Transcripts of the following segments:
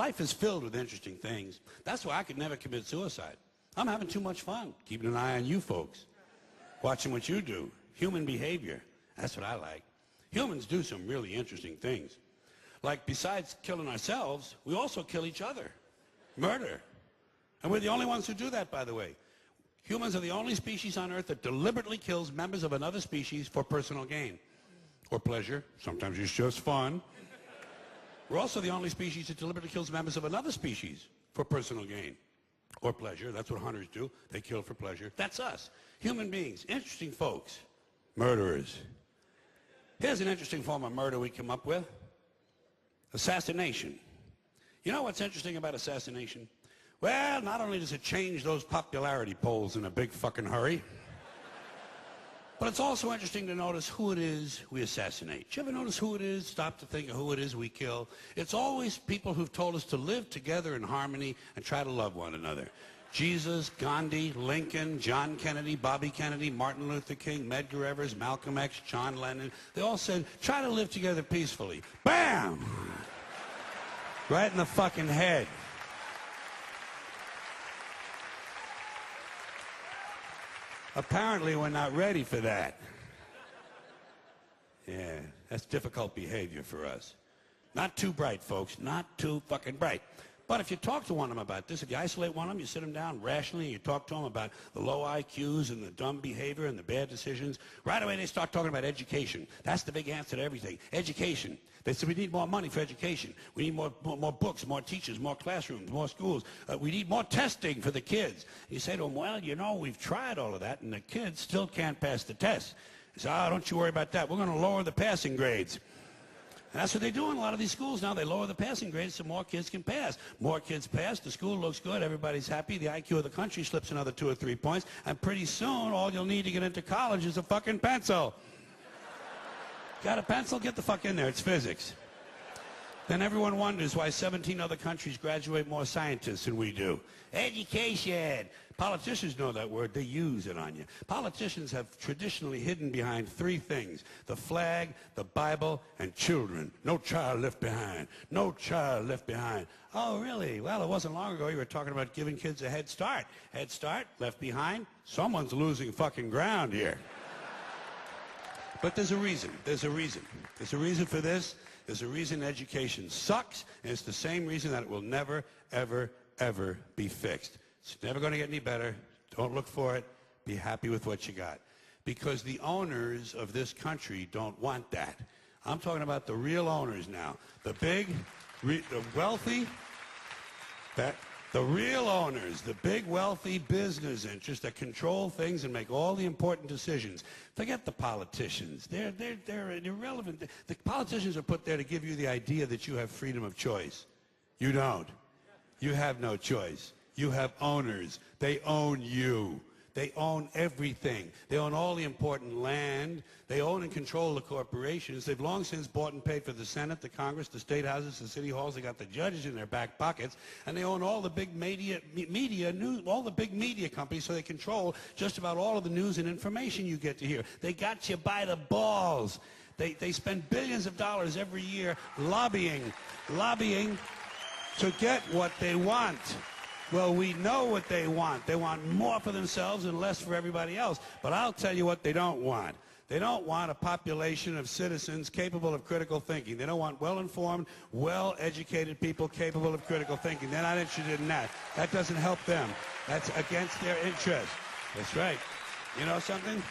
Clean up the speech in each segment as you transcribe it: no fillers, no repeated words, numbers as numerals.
Life is filled with interesting things. That's why I could never commit suicide. I'm having too much fun, keeping an eye on you folks, watching what you do, human behavior. That's what I like. Humans do some really interesting things. Like, besides killing ourselves, we also kill each other. Murder. And we're the only ones who do that, by the way. Humans are the only species on Earth that deliberately kills members of another species for personal gain or pleasure. Sometimes it's just fun. We're also the only species that deliberately kills members of another species for personal gain or pleasure. That's what hunters do. They kill for pleasure. That's us. Human beings. Interesting folks. Murderers. Here's an interesting form of murder we come up with. Assassination. You know what's interesting about assassination? Well, not only does it change those popularity polls in a big fucking hurry, but it's also interesting to notice who it is we assassinate. Did you ever notice who it is? Stop to think of who it is we kill. It's always people who've told us to live together in harmony and try to love one another. Jesus, Gandhi, Lincoln, John Kennedy, Bobby Kennedy, Martin Luther King, Medgar Evers, Malcolm X, John Lennon. They all said, try to live together peacefully. Bam! Right in the fucking head. Apparently, we're not ready for that. Yeah, that's difficult behavior for us. Not too bright, folks. Not too fucking bright. But if you talk to one of them about this, if you isolate one of them, you sit them down rationally, and you talk to them about the low IQs and the dumb behavior and the bad decisions, right away they start talking about education. That's the big answer to everything. Education. They said we need more money for education. We need more books, more teachers, more classrooms, more schools. We need more testing for the kids. You say to them, well, you know, we've tried all of that, and the kids still can't pass the test. They say, oh, don't you worry about that. We're going to lower the passing grades. And that's what they do in a lot of these schools now. They lower the passing grades so more kids can pass. More kids pass, the school looks good, everybody's happy, the IQ of the country slips another 2 or 3 points, and pretty soon all you'll need to get into college is a fucking pencil. Got a pencil? Get the fuck in there. It's physics. Then everyone wonders why 17 other countries graduate more scientists than we do. Education. Politicians know that word. They use it on you. Politicians have traditionally hidden behind 3 things: the flag, the Bible, and children. No child left behind. No child left behind. Oh, really? Well, it wasn't long ago you were talking about giving kids a head start. Head start, left behind. Someone's losing fucking ground here. But there's a reason. There's a reason. There's a reason for this. There's a reason education sucks, and it's the same reason that it will never, ever, ever be fixed. It's never going to get any better. Don't look for it. Be happy with what you got. Because the owners of this country don't want that. I'm talking about the real owners now. The big, the wealthy, the real owners, the big wealthy business interests that control things and make all the important decisions. Forget the politicians. They're irrelevant. The politicians are put there to give you the idea that you have freedom of choice. You don't. You have no choice. You have owners. They own you. They own everything. They own all the important land. They own and control the corporations. They've long since bought and paid for the Senate, the Congress, the state houses, the city halls. They got the judges in their back pockets, and they own all the big media news, all the big media companies. So they control just about all of the news and information you get to hear. They got you by the balls. They spend billions of dollars every year lobbying to get what they want. Well, we know what they want. They want more for themselves and less for everybody else. But I'll tell you what they don't want. They don't want a population of citizens capable of critical thinking. They don't want well-informed, well-educated people capable of critical thinking. They're not interested in that. That doesn't help them. That's against their interest. That's right. You know something?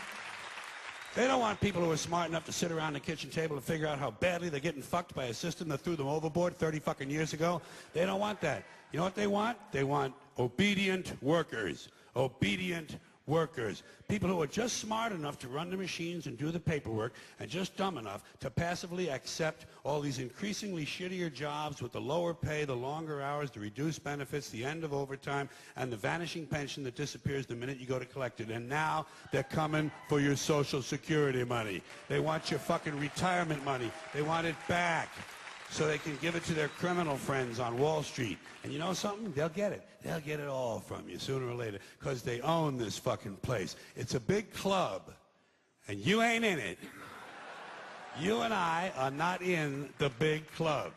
They don't want people who are smart enough to sit around the kitchen table and figure out how badly they're getting fucked by a system that threw them overboard 30 fucking years ago. They don't want that. You know what they want? They want obedient workers. Obedient workers. People who are just smart enough to run the machines and do the paperwork, and just dumb enough to passively accept all these increasingly shittier jobs with the lower pay, the longer hours, the reduced benefits, the end of overtime, and the vanishing pension that disappears the minute you go to collect it. And now they're coming for your Social Security money. They want your fucking retirement money. They want it back, so they can give it to their criminal friends on Wall Street. And you know something? They'll get it. They'll get it all from you sooner or later, because they own this fucking place. It's a big club, and you ain't in it. You and I are not in the big club.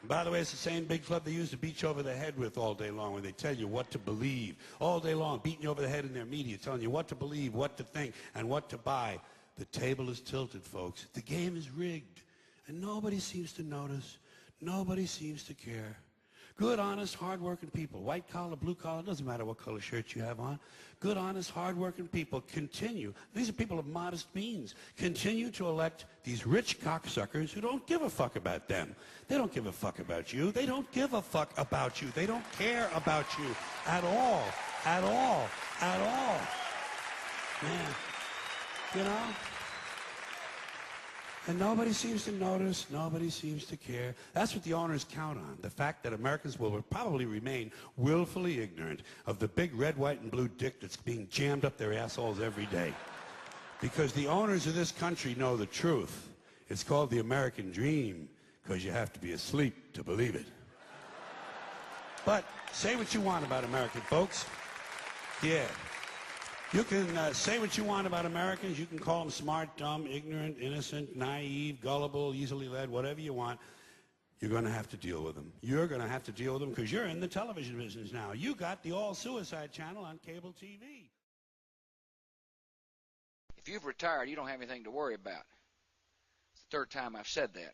By the way, it's the same big club they used to beat you over the head with all day long when they tell you what to believe. All day long, beating you over the head in their media, telling you what to believe, what to think, and what to buy. The table is tilted, folks. The game is rigged. And nobody seems to notice. Nobody seems to care. Good, honest, hard-working people, white collar, blue collar, doesn't matter what color shirt you have on. Good, honest, hard-working people continue. These are people of modest means. Continue to elect these rich cocksuckers who don't give a fuck about them. They don't give a fuck about you. They don't give a fuck about you. They don't care about you at all. At all. At all. Man. You know? And nobody seems to notice, nobody seems to care. That's what the owners count on, the fact that Americans will probably remain willfully ignorant of the big red, white, and blue dick that's being jammed up their assholes every day. Because the owners of this country know the truth. It's called the American dream, because you have to be asleep to believe it. But say what you want about American folks. Yeah. You can say what you want about Americans. You can call them smart, dumb, ignorant, innocent, naive, gullible, easily led, whatever you want. You're going to have to deal with them. You're going to have to deal with them because you're in the television business now. You got the all-suicide channel on cable TV. If you've retired, you don't have anything to worry about. It's the third time I've said that.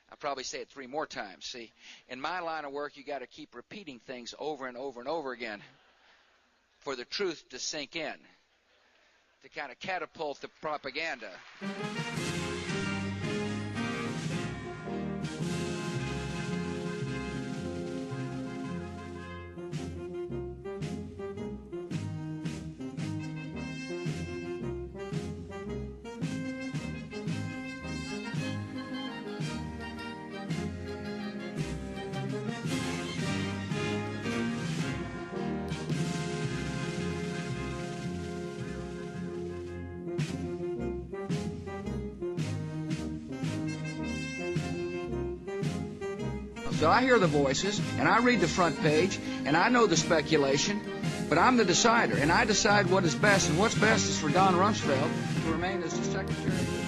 I'll probably say it 3 more times. See, in my line of work, you got to keep repeating things over and over and over again for the truth to sink in, to kind of catapult the propaganda. So I hear the voices, and I read the front page, and I know the speculation, but I'm the decider, and I decide what is best, and what's best is for Don Rumsfeld to remain as the Secretary of